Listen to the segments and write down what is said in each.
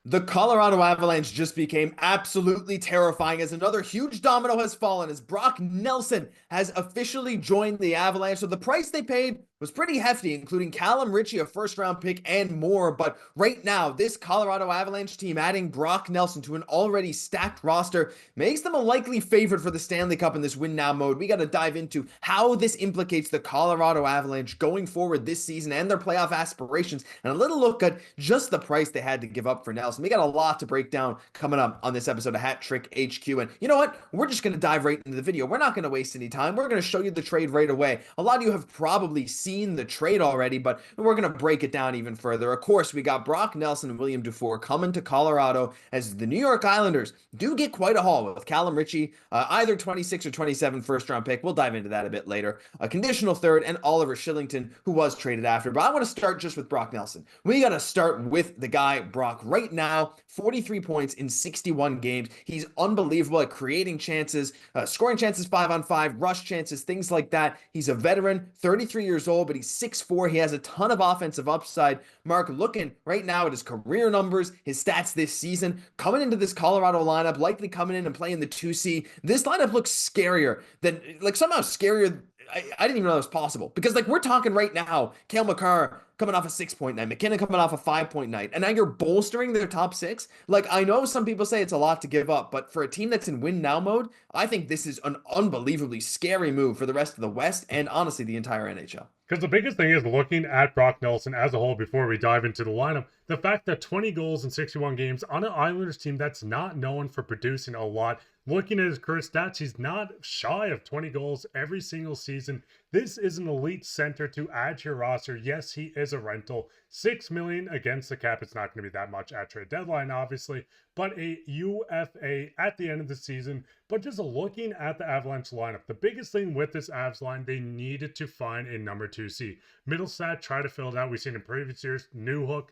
The Colorado Avalanche just became absolutely terrifying as another huge domino has fallen as Brock Nelson has officially joined the Avalanche. So the price they paid was pretty hefty, including Calum Ritchie, a first round pick, and more. But right now, this Colorado Avalanche team adding Brock Nelson to an already stacked roster makes them a likely favorite for the Stanley Cup in this win now mode. We got to dive into how this implicates the Colorado Avalanche going forward this season and their playoff aspirations, and a little look at just the price they had to give up for Nelson. We got a lot to break down coming up on this episode of Hat Trick HQ. And you know what? We're just going to dive right into the video. We're not going to waste any time. We're going to show you the trade right away. A lot of you have probably seen the trade already, but we're going to break it down even further. Of course, we got Brock Nelson and William Dufour coming to Colorado as the New York Islanders do get quite a haul with Calum Ritchie, either 26 or 27 first round pick. We'll dive into that a bit later. A conditional third, and Oliver Shillington, who was traded after. But I want to start just with Brock Nelson. We got to start with the guy, Brock. Right now, 43 points in 61 games. He's unbelievable at creating chances, scoring chances 5-on-5, rush chances, things like that. He's a veteran, 33 years old, but he's 6'4". He has a ton of offensive upside. Mark, looking right now at his career numbers, his stats this season, coming into this Colorado lineup, likely coming in and playing the 2C, this lineup looks scarier than, like somehow scarier. I didn't even know that was possible because, like, we're talking right now, Cale Makar coming off a 6-point night, MacKinnon coming off a 5-point night, and now you're bolstering their top six. Like, I know some people say it's a lot to give up, but for a team that's in win now mode, I think this is an unbelievably scary move for the rest of the West and honestly the entire NHL. Because the biggest thing is looking at Brock Nelson as a whole before we dive into the lineup, the fact that 20 goals in 61 games on an Islanders team that's not known for producing a lot. Looking at his career stats, he's not shy of 20 goals every single season. This is an elite center to add to your roster. Yes, he is a rental. $6 million against the cap. It's not going to be that much at trade deadline, obviously, but a UFA at the end of the season. But just looking at the Avalanche lineup, the biggest thing with this Avs line, they needed to find a number 2C. Middlestat tried to fill it out. We've seen in previous years, Newhook,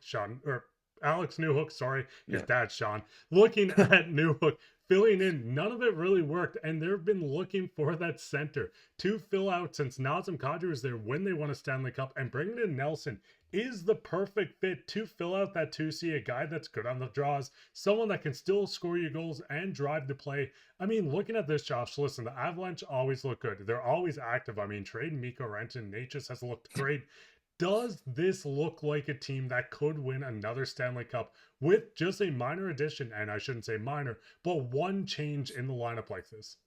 Alex Newhook, sorry, his dad, Sean. Looking at Newhook, filling in, none of it really worked, and they've been looking for that center to fill out since Nazem Kadri was there when they won a Stanley Cup, and bringing in Nelson is the perfect fit to fill out that 2C, a guy that's good on the draws, someone that can still score you goals and drive the play. I mean, looking at this, Josh, listen, the Avalanche always look good. They're always active. I mean, trading Mikko Renton, Necas has looked great. Does this look like a team that could win another Stanley Cup with just a minor addition, and I shouldn't say minor, but one change in the lineup like this?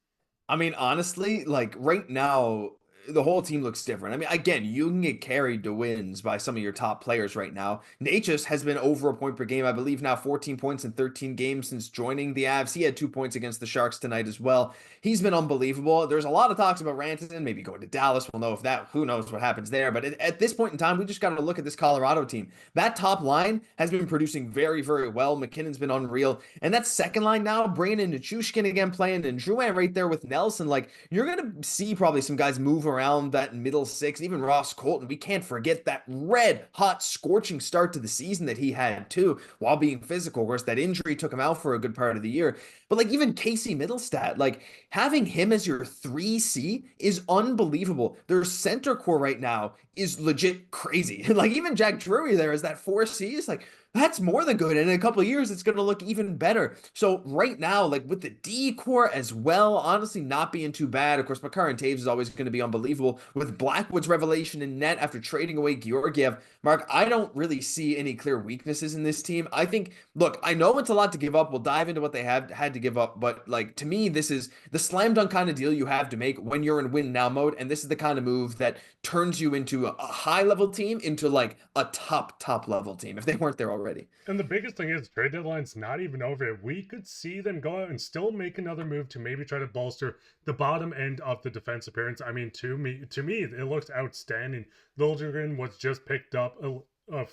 I mean, honestly, like right now, the whole team looks different. I mean, again, you can get carried to wins by some of your top players right now. Necas has been over a point per game, I believe now 14 points in 13 games since joining the Avs. He had 2 points against the Sharks tonight as well. He's been unbelievable. There's a lot of talks about Rantanen maybe going to Dallas. We'll know if that, who knows what happens there. But at this point in time, we just got to look at this Colorado team. That top line has been producing very, very well. MacKinnon's been unreal. And that second line now, bringing in Nichushkin again, playing, and Drouin right there with Nelson. Like, you're going to see probably some guys move around that middle six, even Ross Colton. We can't forget that red hot scorching start to the season that he had too, while being physical. Of course, that injury took him out for a good part of the year. But like even Casey Middlestat, like having him as your 3C is unbelievable. Their center core right now is legit crazy. Like even Jack Drury there as that 4C is like, that's more than good. And in a couple of years, it's going to look even better. So right now, like with the D core as well, honestly, not being too bad. Of course, Makar and Taves is always going to be unbelievable. With Blackwood's revelation in net after trading away Georgiev, Mark, I don't really see any clear weaknesses in this team. I think, look, I know it's a lot to give up. We'll dive into what they have had to give up. But like to me, this is the slam dunk kind of deal you have to make when you're in win now mode. And this is the kind of move that turns you into a high level team into like a top level team if they weren't there already. And the biggest thing is trade deadline's not even over. We could see them go out and still make another move to maybe try to bolster the bottom end of the defense appearance. I mean, to me, it looks outstanding. Liljegren was just picked up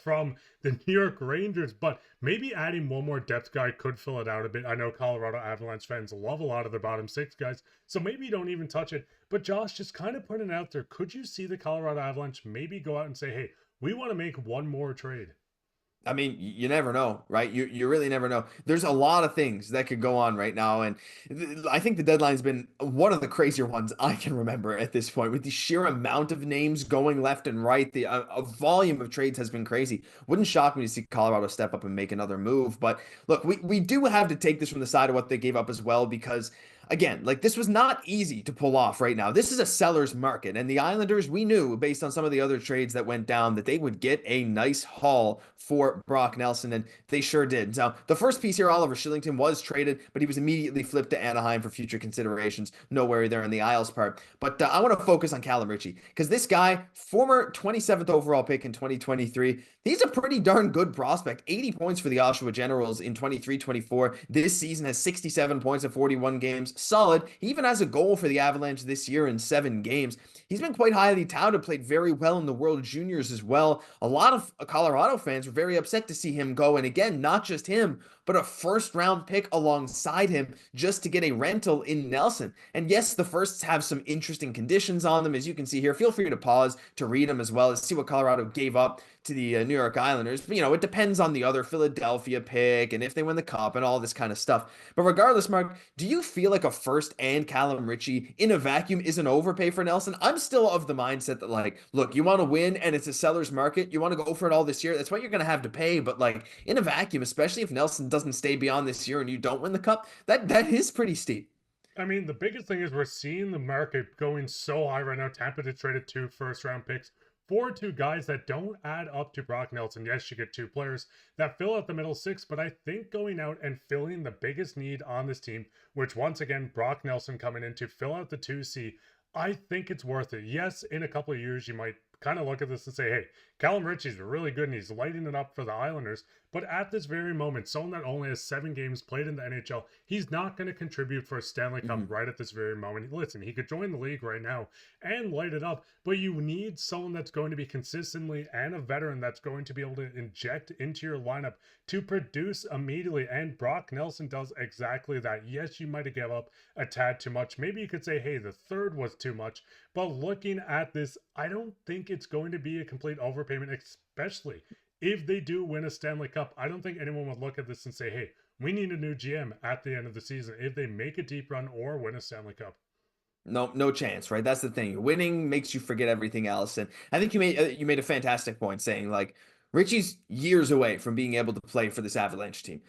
from the New York Rangers, but maybe adding one more depth guy could fill it out a bit. I know Colorado Avalanche fans love a lot of their bottom six guys, so maybe you don't even touch it. But Josh, just kind of putting it out there, could you see the Colorado Avalanche maybe go out and say, hey, we want to make one more trade? I mean, you never know, right? You really never know. There's a lot of things that could go on right now, and I think the deadline's been one of the crazier ones I can remember at this point, with the sheer amount of names going left and right. The volume of trades has been crazy. Wouldn't shock me to see Colorado step up and make another move. But look, we do have to take this from the side of what they gave up as well, because again, like, this was not easy to pull off right now. This is a seller's market, and the Islanders, we knew based on some of the other trades that went down that they would get a nice haul for Brock Nelson, and they sure did. Now, the first piece here, Oliver Shillington, was traded, but he was immediately flipped to Anaheim for future considerations. No worry there in the Isles part. But I want to focus on Calum Ritchie, because this guy, former 27th overall pick in 2023, he's a pretty darn good prospect. 80 points for the Oshawa Generals in 23-24. This season has 67 points in 41 games. Solid. He even has a goal for the Avalanche this year in 7 games. He's been quite highly touted, played very well in the World Juniors as well. A lot of Colorado fans were very upset to see him go. And again, not just him, but a first-round pick alongside him just to get a rental in Nelson. And yes, the firsts have some interesting conditions on them, as you can see here. Feel free to pause to read them as well as see what Colorado gave up to the New York Islanders. But, it depends on the other Philadelphia pick and if they win the cup and all this kind of stuff. But regardless, Mark, do you feel like a first and Calum Ritchie in a vacuum is an overpay for Nelson? I'm still of the mindset that, like, look, you want to win and it's a seller's market. You want to go for it all this year. That's what you're going to have to pay. But, like, in a vacuum, especially if Nelson doesn't stay beyond this year and you don't win the cup, that is pretty steep. I mean, the biggest thing is we're seeing the market going so high right now. Tampa just traded 2 first-round picks for 2 guys that don't add up to Brock Nelson. Yes, you get 2 players that fill out the middle 6, but I think going out and filling the biggest need on this team, which once again, Brock Nelson coming in to fill out the 2C, I think it's worth it. Yes, in a couple of years, you might kind of look at this and say, hey, Calum Ritchie's really good and he's lighting it up for the Islanders. But at this very moment, someone that only has 7 games played in the NHL, he's not going to contribute for a Stanley Cup right at this very moment. Listen, he could join the league right now and light it up, but you need someone that's going to be consistently and a veteran that's going to be able to inject into your lineup to produce immediately. And Brock Nelson does exactly that. Yes, you might have given up a tad too much. Maybe you could say, hey, the third was too much. But looking at this, I don't think it's going to be a complete overpayment, especially if they do win a Stanley Cup. I don't think anyone would look at this and say, hey, we need a new GM at the end of the season if they make a deep run or win a Stanley Cup. No chance, right? That's the thing. Winning makes you forget everything else. And I think you made a fantastic point saying, like, Richie's years away from being able to play for this Avalanche team.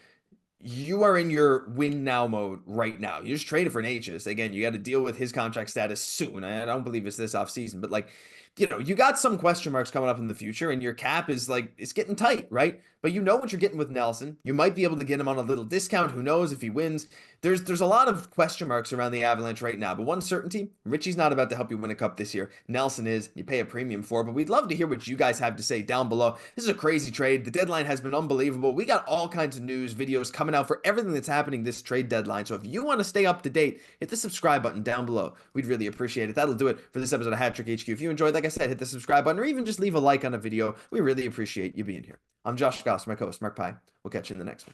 You are in your win now mode right now. You just traded for Necas. Again, you got to deal with his contract status soon. I don't believe it's this offseason, but, like, you got some question marks coming up in the future, and your cap is, like, it's getting tight, right? But you know what you're getting with Nelson. You might be able to get him on a little discount. Who knows if he wins? There's a lot of question marks around the Avalanche right now, but one certainty, Richie's not about to help you win a cup this year. Nelson is. You pay a premium for, but we'd love to hear what you guys have to say down below. This is a crazy trade. The deadline has been unbelievable. We got all kinds of news, videos coming out for everything that's happening this trade deadline. So if you want to stay up to date, hit the subscribe button down below. We'd really appreciate it. That'll do it for this episode of Hat Trick HQ. If you enjoyed, like I said, hit the subscribe button or even just leave a like on a video. We really appreciate you being here. I'm Josh Gosse, my co-host, Mark Pye. We'll catch you in the next one.